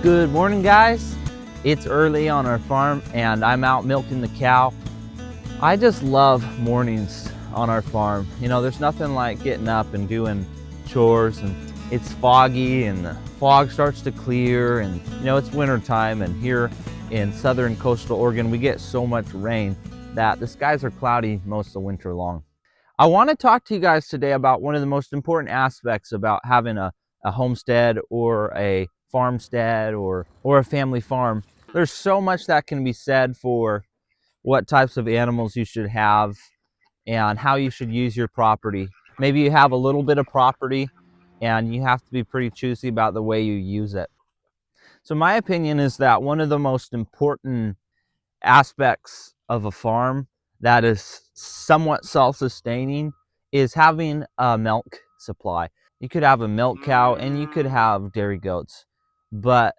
Good morning, guys. It's early on our farm and I'm out milking the cow. I just love mornings on our farm. You know, there's nothing like getting up and doing chores, and it's foggy and the fog starts to clear, and you know, it's winter time, and here in southern coastal Oregon we get so much rain that the skies are cloudy most of the winter long. I want to talk to you guys today about one of the most important aspects about having a homestead or a farmstead or a family farm. There's so much that can be said for what types of animals you should have and how you should use your property. Maybe you have a little bit of property and you have to be pretty choosy about the way you use it. So my opinion is that one of the most important aspects of a farm that is somewhat self-sustaining is having a milk supply. You could have a milk cow and you could have dairy goats, but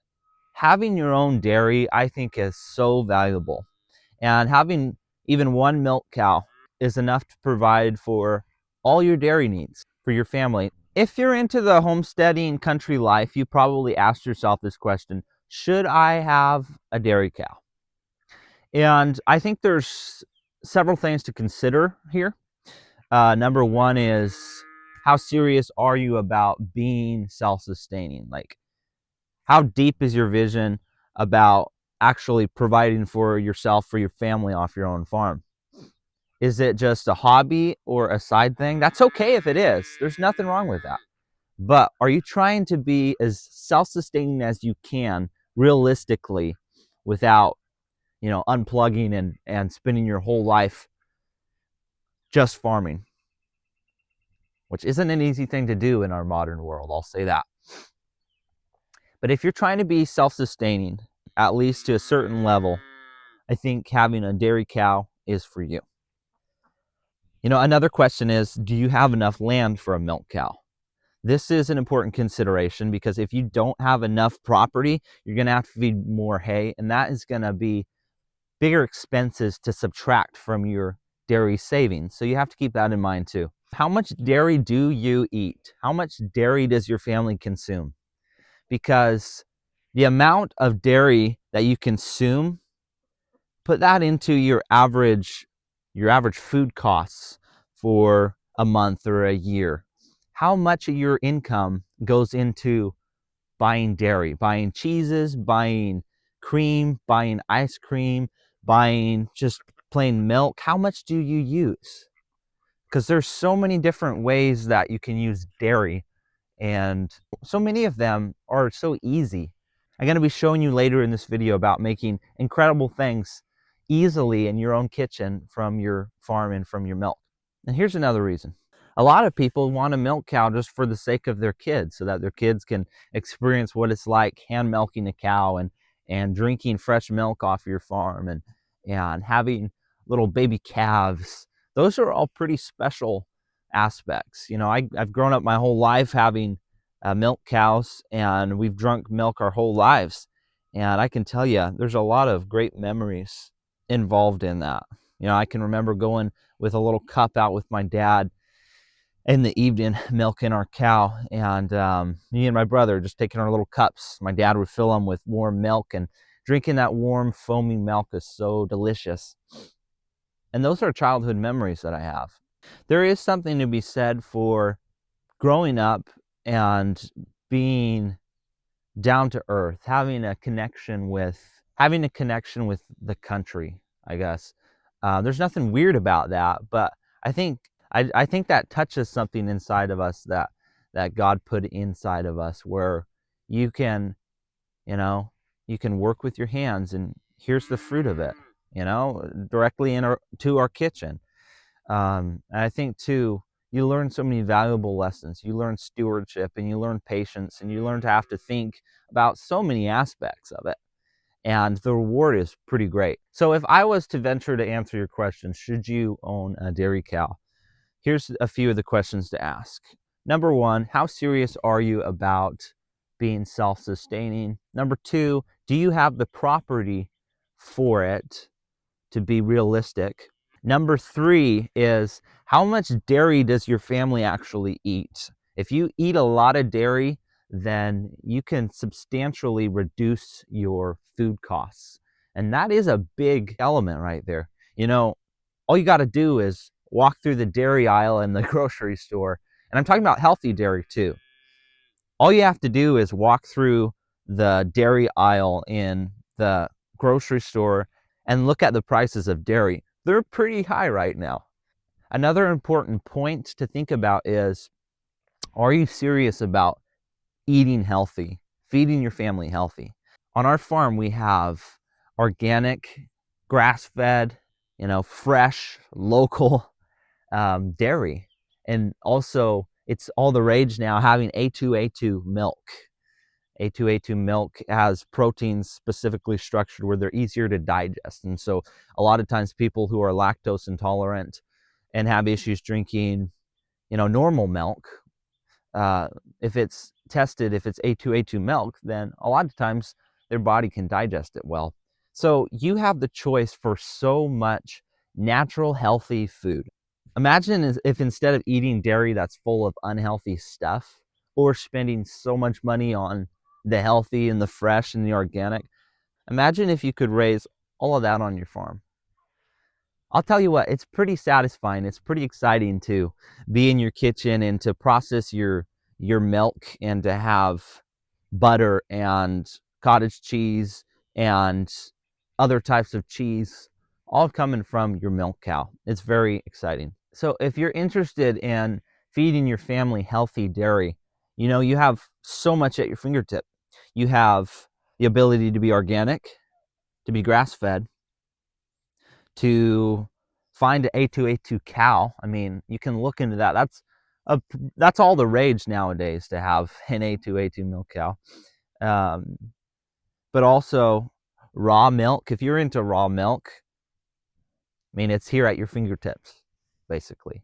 having your own dairy, I think, is so valuable. And having even one milk cow is enough to provide for all your dairy needs for your family. If you're into the homesteading country life, you probably asked yourself this question: should I have a dairy cow? And I think there's several things to consider here. Number one is, how serious are you about being self-sustaining? Like, how deep is your vision about actually providing for yourself, for your family off your own farm? Is it just a hobby or a side thing? That's okay if it is. There's nothing wrong with that. But are you trying to be as self-sustaining as you can realistically without, you know, unplugging and spending your whole life just farming? Which isn't an easy thing to do in our modern world, I'll say that. But if you're trying to be self-sustaining, at least to a certain level, I think having a dairy cow is for you. You know, another question is, do you have enough land for a milk cow? This is an important consideration, because if you don't have enough property, you're going to have to feed more hay, and that is going to be bigger expenses to subtract from your dairy savings. So you have to keep that in mind too. How much dairy do you eat? How much dairy does your family consume? Because the amount of dairy that you consume, put that into your average food costs for a month or a year. How much of your income goes into buying dairy, buying cheeses, buying cream, buying ice cream, buying just plain milk? How much do you use? Because there's so many different ways that you can use dairy, and so many of them are so easy. I'm going to be showing you later in this video about making incredible things easily in your own kitchen from your farm and from your milk. And here's another reason. A lot of people want a milk cow just for the sake of their kids, so that their kids can experience what it's like hand milking a cow and drinking fresh milk off your farm and having little baby calves. Those are all pretty special aspects. You know, I've grown up my whole life having milk cows, and we've drunk milk our whole lives. And I can tell you, there's a lot of great memories involved in that. You know, I can remember going with a little cup out with my dad in the evening, milking our cow, and me and my brother just taking our little cups. My dad would fill them with warm milk, and drinking that warm, foamy milk is so delicious. And those are childhood memories that I have. There is something to be said for growing up and being down to earth, having a connection with the country, I guess. There's nothing weird about that, but I think that touches something inside of us that God put inside of us, where you can work with your hands, and here's the fruit of it, directly to our kitchen. And I think too, you learn so many valuable lessons. You learn stewardship, and you learn patience, and you learn to have to think about so many aspects of it. And the reward is pretty great. So if I was to venture to answer your question, should you own a dairy cow? Here's a few of the questions to ask. Number one, how serious are you about being self-sustaining? Number two, do you have the property for it to be realistic? Number three is, how much dairy does your family actually eat? If you eat a lot of dairy, then you can substantially reduce your food costs. And that is a big element right there. All you got to do is walk through the dairy aisle in the grocery store. And I'm talking about healthy dairy too. All you have to do is walk through the dairy aisle in the grocery store and look at the prices of dairy. They're pretty high right now. Another important point to think about is, are you serious about eating healthy, feeding your family healthy? On our farm, we have organic, grass-fed, fresh, local dairy. And also, it's all the rage now having A2A2 milk. A2A2 milk has proteins specifically structured where they're easier to digest. And so a lot of times people who are lactose intolerant and have issues drinking, normal milk, if it's tested, if it's A2A2 milk, then a lot of times their body can digest it well. So you have the choice for so much natural, healthy food. Imagine if instead of eating dairy that's full of unhealthy stuff, or spending so much money on the healthy and the fresh and the organic, imagine if you could raise all of that on your farm. I'll tell you what, it's pretty satisfying. It's pretty exciting to be in your kitchen and to process your milk and to have butter and cottage cheese and other types of cheese all coming from your milk cow. It's very exciting. So if you're interested in feeding your family healthy dairy, you have so much at your fingertip. You have the ability to be organic, to be grass-fed, to find an A2A2 cow. I mean, you can look into that. That's all the rage nowadays, to have an A2A2 milk cow. But also raw milk. If you're into raw milk, I mean, it's here at your fingertips, basically.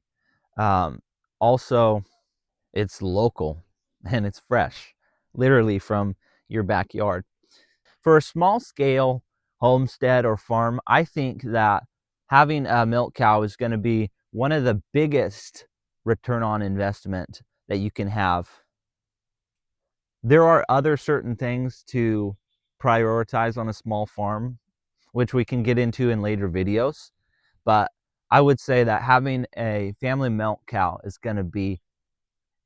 Also, it's local and it's fresh, literally from your backyard. For a small scale homestead or farm, I think that having a milk cow is going to be one of the biggest return on investment that you can have. There are other certain things to prioritize on a small farm, which we can get into in later videos. But I would say that having a family milk cow is going to be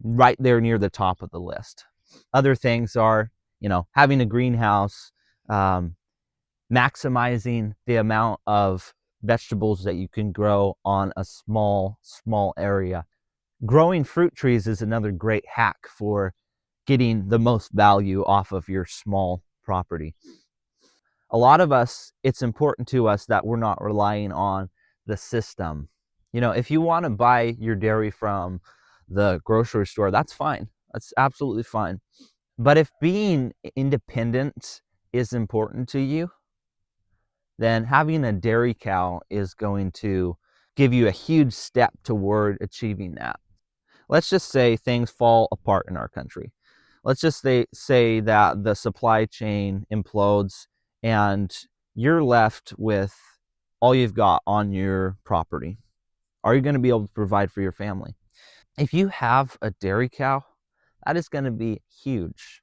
right there near the top of the list. Other things are, having a greenhouse, maximizing the amount of vegetables that you can grow on a small area. Growing fruit trees is another great hack for getting the most value off of your small property. A lot of us, it's important to us that we're not relying on the system. If you want to buy your dairy from the grocery store, that's fine. That's absolutely fine. But if being independent is important to you, then having a dairy cow is going to give you a huge step toward achieving that. Let's just say things fall apart in our country. Let's just say that the supply chain implodes and you're left with all you've got on your property. Are you going to be able to provide for your family? If you have a dairy cow, that is going to be huge.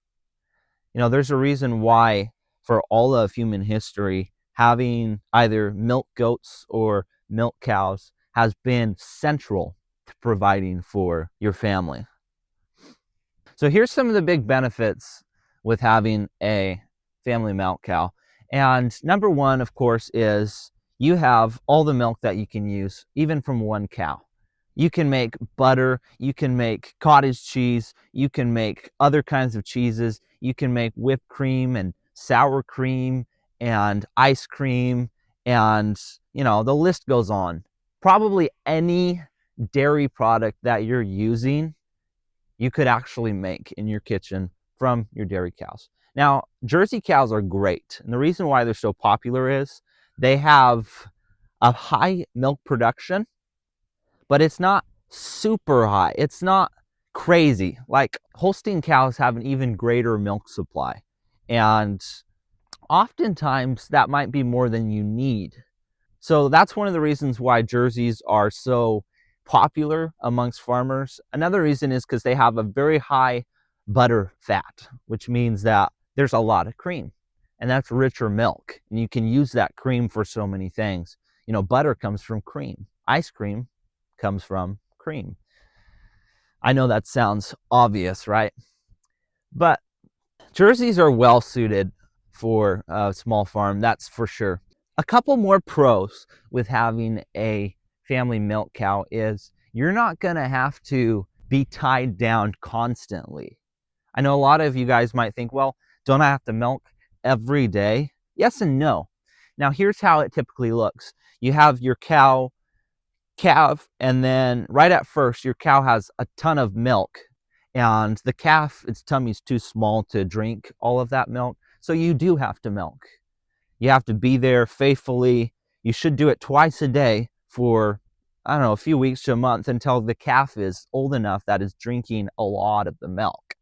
There's a reason why for all of human history, having either milk goats or milk cows has been central to providing for your family. So here's some of the big benefits with having a family milk cow. And number one, of course, is you have all the milk that you can use, even from one cow. You can make butter, you can make cottage cheese, you can make other kinds of cheeses, you can make whipped cream and sour cream and ice cream, and the list goes on. Probably any dairy product that you're using, you could actually make in your kitchen from your dairy cows. Now, Jersey cows are great, and the reason why they're so popular is they have a high milk production, but it's not super high. It's not crazy. Like Holstein cows have an even greater milk supply, and oftentimes that might be more than you need. So that's one of the reasons why Jerseys are so popular amongst farmers. Another reason is because they have a very high butter fat, which means that there's a lot of cream, and that's richer milk. And you can use that cream for so many things. You know, butter comes from cream. Ice cream comes from cream. I know that sounds obvious, right? But Jerseys are well suited for a small farm, that's for sure. A couple more pros with having a family milk cow is you're not going to have to be tied down constantly. I know a lot of you guys might think, well, don't I have to milk every day? Yes and no. Now, here's how it typically looks. You have your calf, and then right at first, your cow has a ton of milk, and the calf, its tummy's too small to drink all of that milk. So you do have to milk. You have to be there faithfully. You should do it twice a day for, I don't know, a few weeks to a month until the calf is old enough that is drinking a lot of the milk.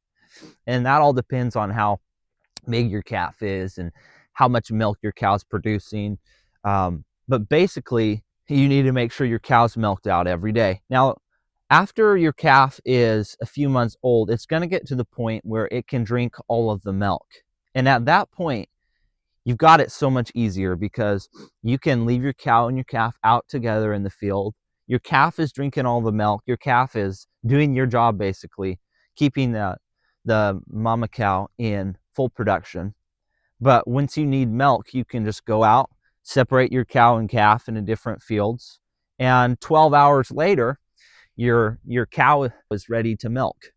And that all depends on how big your calf is and how much milk your cow's producing. But basically, you need to make sure your cow's milked out every day. Now, after your calf is a few months old, it's going to get to the point where it can drink all of the milk. And at that point, you've got it so much easier because you can leave your cow and your calf out together in the field. Your calf is drinking all the milk. Your calf is doing your job, basically, keeping the mama cow in full production. But once you need milk, you can just go out, separate your cow and calf into different fields, and 12 hours later, your cow is ready to milk.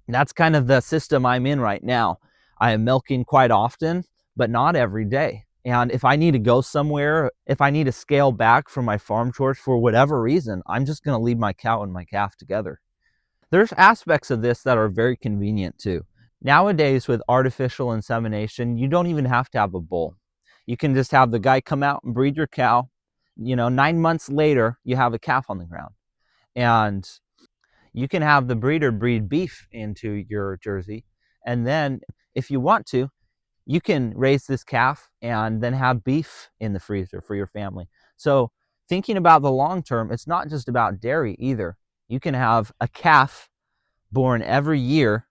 That's kind of the system I'm in right now. I am milking quite often, but not every day. And if I need to go somewhere, if I need to scale back from my farm chores for whatever reason, I'm just going to leave my cow and my calf together. There's aspects of this that are very convenient too. Nowadays, with artificial insemination, you don't even have to have a bull. You can just have the guy come out and breed your cow. 9 months later, you have a calf on the ground. And you can have the breeder breed beef into your Jersey. And then if you want to, you can raise this calf and then have beef in the freezer for your family. So thinking about the long term, it's not just about dairy either. You can have a calf born every year.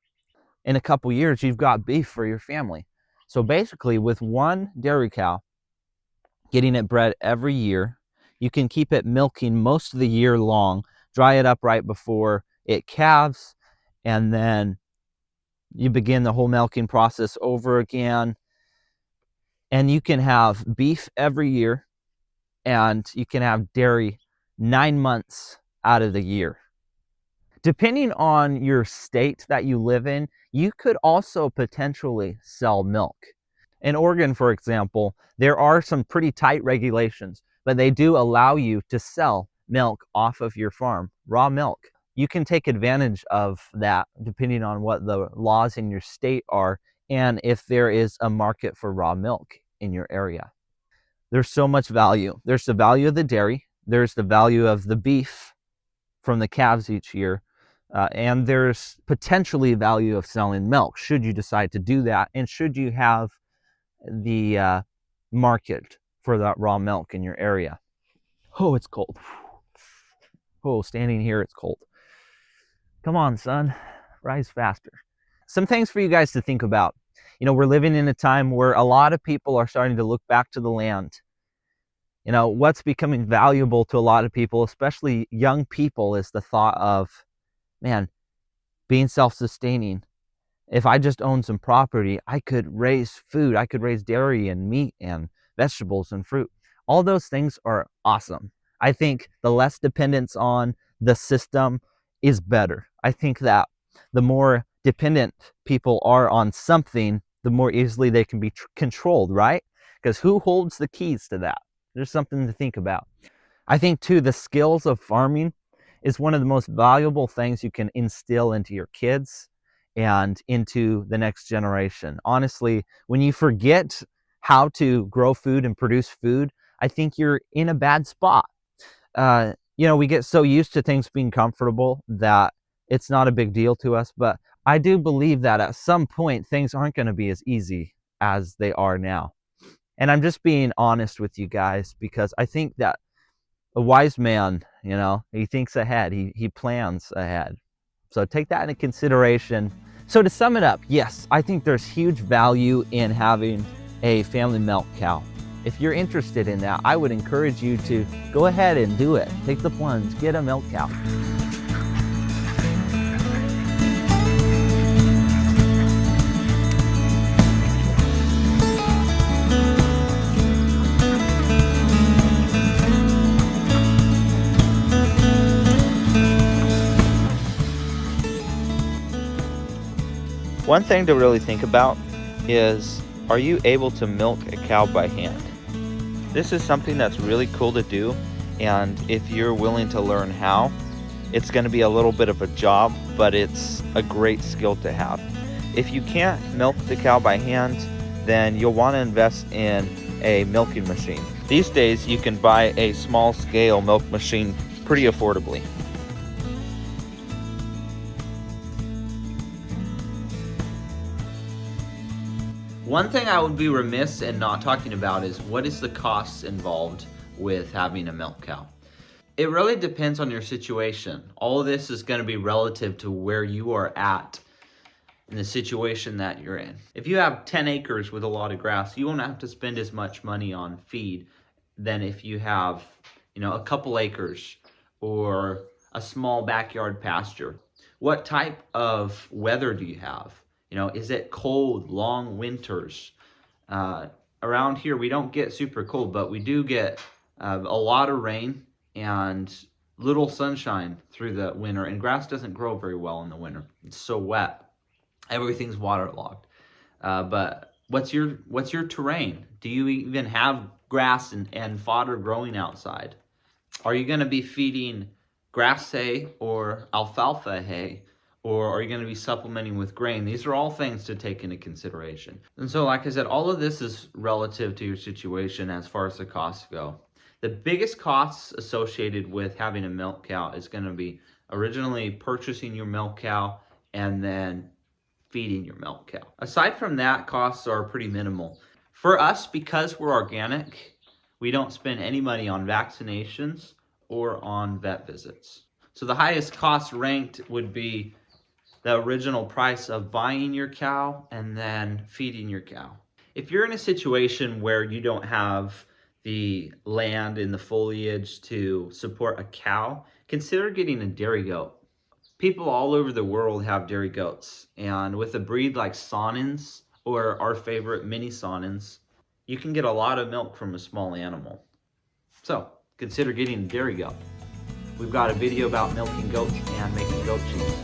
In a couple years, you've got beef for your family. So basically, with one dairy cow, getting it bred every year, you can keep it milking most of the year long, dry it up right before it calves, and then you begin the whole milking process over again. And you can have beef every year, and you can have dairy 9 months out of the year. Depending on your state that you live in, you could also potentially sell milk. In Oregon, for example, there are some pretty tight regulations, but they do allow you to sell milk off of your farm, raw milk. You can take advantage of that depending on what the laws in your state are and if there is a market for raw milk in your area. There's so much value. There's the value of the dairy. There's the value of the beef from the calves each year. And there's potentially value of selling milk should you decide to do that, and should you have the market for that raw milk in your area. Oh, it's cold. Oh, standing here, it's cold. Come on, son, rise faster. Some things for you guys to think about. We're living in a time where a lot of people are starting to look back to the land. What's becoming valuable to a lot of people, especially young people, is the thought of, man, being self-sustaining. If I just owned some property, I could raise food. I could raise dairy and meat and vegetables and fruit. All those things are awesome. I think the less dependence on the system is better. I think that the more dependent people are on something, the more easily they can be controlled, right? Because who holds the keys to that? There's something to think about. I think, too, the skills of farming is one of the most valuable things you can instill into your kids and into the next generation. Honestly, when you forget how to grow food and produce food, I think you're in a bad spot. We get so used to things being comfortable that it's not a big deal to us. But I do believe that at some point, things aren't going to be as easy as they are now. And I'm just being honest with you guys, because I think that a wise man, he thinks ahead, he plans ahead. So take that into consideration. So to sum it up, yes, I think there's huge value in having a family milk cow. If you're interested in that, I would encourage you to go ahead and do it. Take the plunge, get a milk cow. One thing to really think about is, are you able to milk a cow by hand? This is something that's really cool to do, and if you're willing to learn how, it's going to be a little bit of a job, but it's a great skill to have. If you can't milk the cow by hand, then you'll want to invest in a milking machine. These days you can buy a small scale milk machine pretty affordably. One thing I would be remiss in not talking about is, what is the costs involved with having a milk cow? It really depends on your situation. All of this is going to be relative to where you are at in the situation that you're in. If you have 10 acres with a lot of grass, you won't have to spend as much money on feed than if you have, a couple acres or a small backyard pasture. What type of weather do you have? Is it cold, long winters? Around here, we don't get super cold, but we do get a lot of rain and little sunshine through the winter, and grass doesn't grow very well in the winter. It's so wet. Everything's waterlogged. But what's your terrain? Do you even have grass and fodder growing outside? Are you going to be feeding grass hay or alfalfa hay? Or are you going to be supplementing with grain? These are all things to take into consideration. And so, like I said, all of this is relative to your situation as far as the costs go. The biggest costs associated with having a milk cow is going to be originally purchasing your milk cow and then feeding your milk cow. Aside from that, costs are pretty minimal. For us, because we're organic, we don't spend any money on vaccinations or on vet visits. So the highest cost ranked would be the original price of buying your cow and then feeding your cow. If you're in a situation where you don't have the land and the foliage to support a cow, consider getting a dairy goat. People all over the world have dairy goats, and with a breed like Saanens, or our favorite mini Saanens, you can get a lot of milk from a small animal. So consider getting a dairy goat. We've got a video about milking goats and making goat cheese.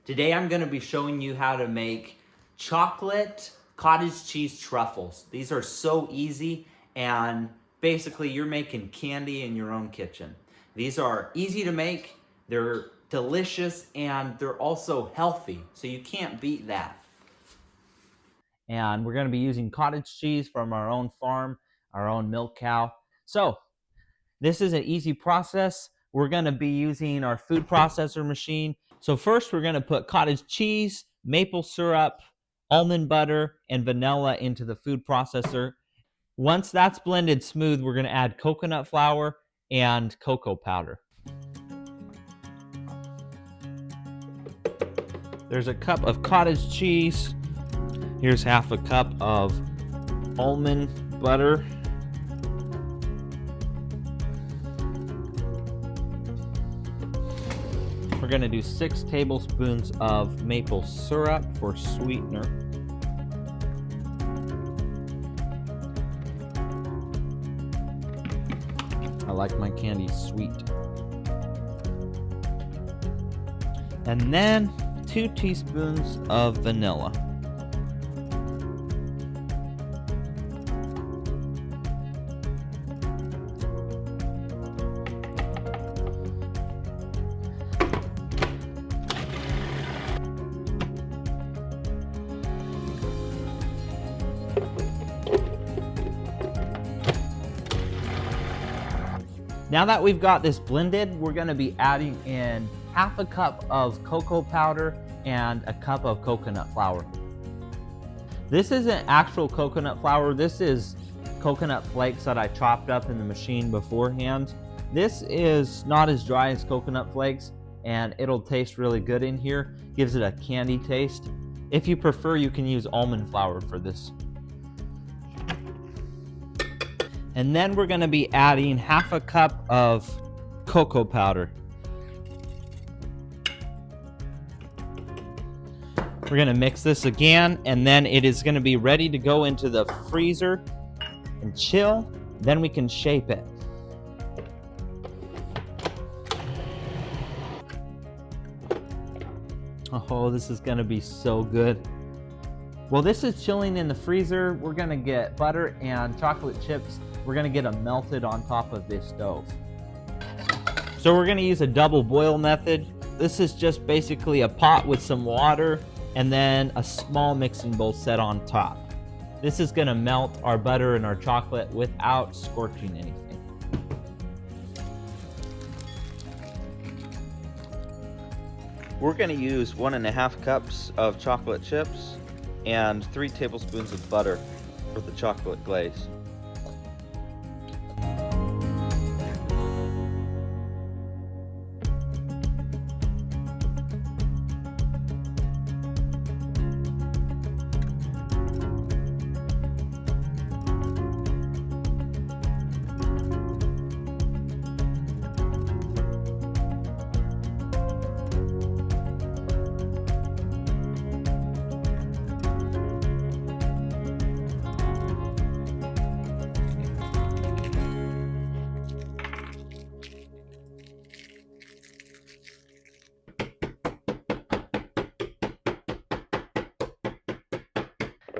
Today I'm going to be showing you how to make chocolate cottage cheese truffles. These are so easy, and basically you're making candy in your own kitchen. These are easy to make, they're delicious, and they're also healthy, so you can't beat that. And we're going to be using cottage cheese from our own farm, our own milk cow. So this is an easy process. We're going to be using our food processor machine. So first we're going to put cottage cheese, maple syrup, almond butter, and vanilla into the food processor. Once that's blended smooth, we're going to add coconut flour and cocoa powder. There's a cup of cottage cheese. Here's half a cup of almond butter. We're going to do 6 tablespoons of maple syrup for sweetener. I like my candy sweet. And then 2 teaspoons of vanilla. Now that we've got this blended, we're going to be adding in half a cup of cocoa powder and a cup of coconut flour. This isn't actual coconut flour, this is coconut flakes that I chopped up in the machine beforehand. This is not as dry as coconut flakes, and it'll taste really good in here. Gives it a candy taste. If you prefer, you can use almond flour for this. And then we're going to be adding half a cup of cocoa powder. We're going to mix this again, and then it is going to be ready to go into the freezer and chill. Then we can shape it. Oh, this is going to be so good. While this is chilling in the freezer, we're going to get butter and chocolate chips. We're going to get them melted on top of this stove. So we're going to use a double boil method. This is just basically a pot with some water and then a small mixing bowl set on top. This is going to melt our butter and our chocolate without scorching anything. We're going to use 1.5 cups of chocolate chips and 3 tablespoons of butter for the chocolate glaze.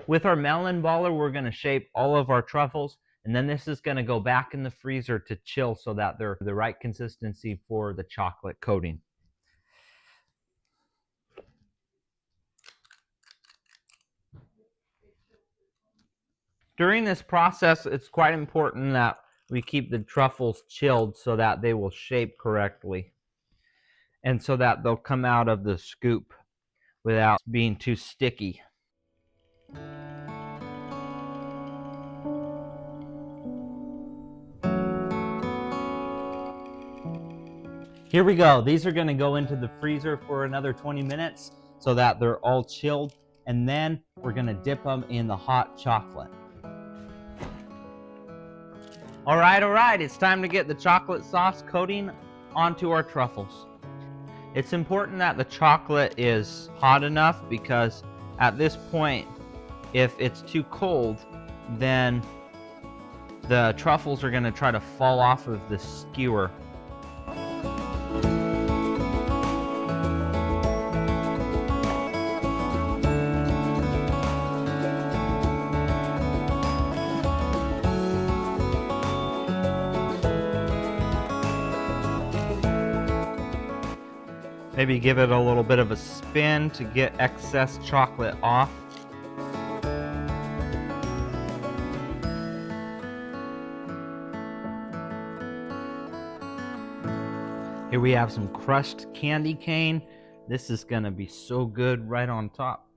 With our melon baller, we're going to shape all of our truffles, and then this is going to go back in the freezer to chill so that they're the right consistency for the chocolate coating. During this process, it's quite important that we keep the truffles chilled so that they will shape correctly and so that they'll come out of the scoop without being too sticky. Here we go. These are going to go into the freezer for another 20 minutes so that they're all chilled, and then we're going to dip them in the hot chocolate. All right, it's time to get the chocolate sauce coating onto our truffles. It's important that the chocolate is hot enough, because at this point, if it's too cold, then the truffles are going to try to fall off of the skewer. Maybe give it a little bit of a spin to get excess chocolate off. Here we have some crushed candy cane. This is gonna be so good right on top.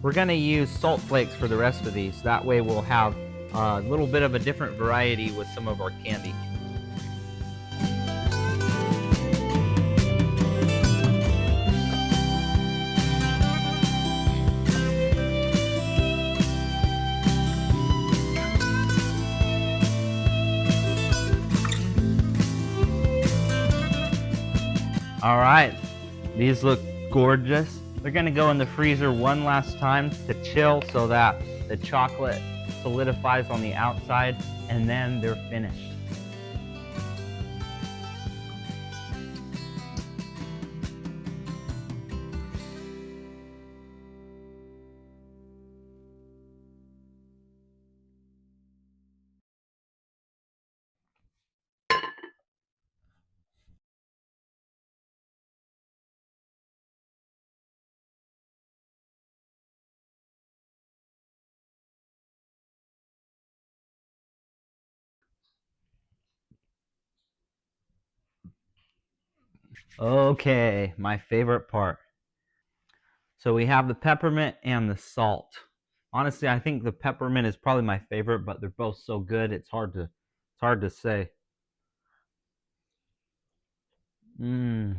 We're gonna use salt flakes for the rest of these. That way we'll have a little bit of a different variety with some of our candy. All right, these look gorgeous. They're gonna go in the freezer one last time to chill so that the chocolate solidifies on the outside, and then they're finished. Okay, my favorite part. So we have the peppermint and the salt. Honestly, I think the peppermint is probably my favorite, but they're both so good, it's hard to say. Mmm.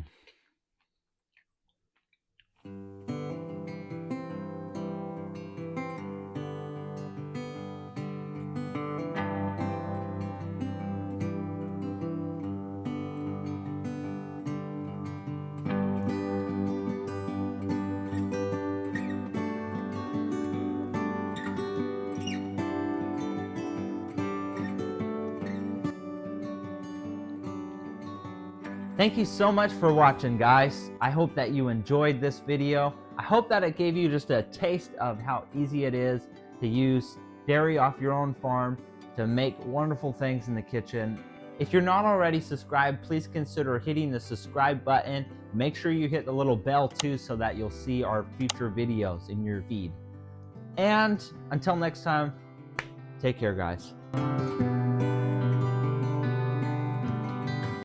Thank you so much for watching, guys. I hope that you enjoyed this video. I hope that it gave you just a taste of how easy it is to use dairy off your own farm to make wonderful things in the kitchen. If you're not already subscribed, please consider hitting the subscribe button. Make sure you hit the little bell too so that you'll see our future videos in your feed. And until next time, take care, guys.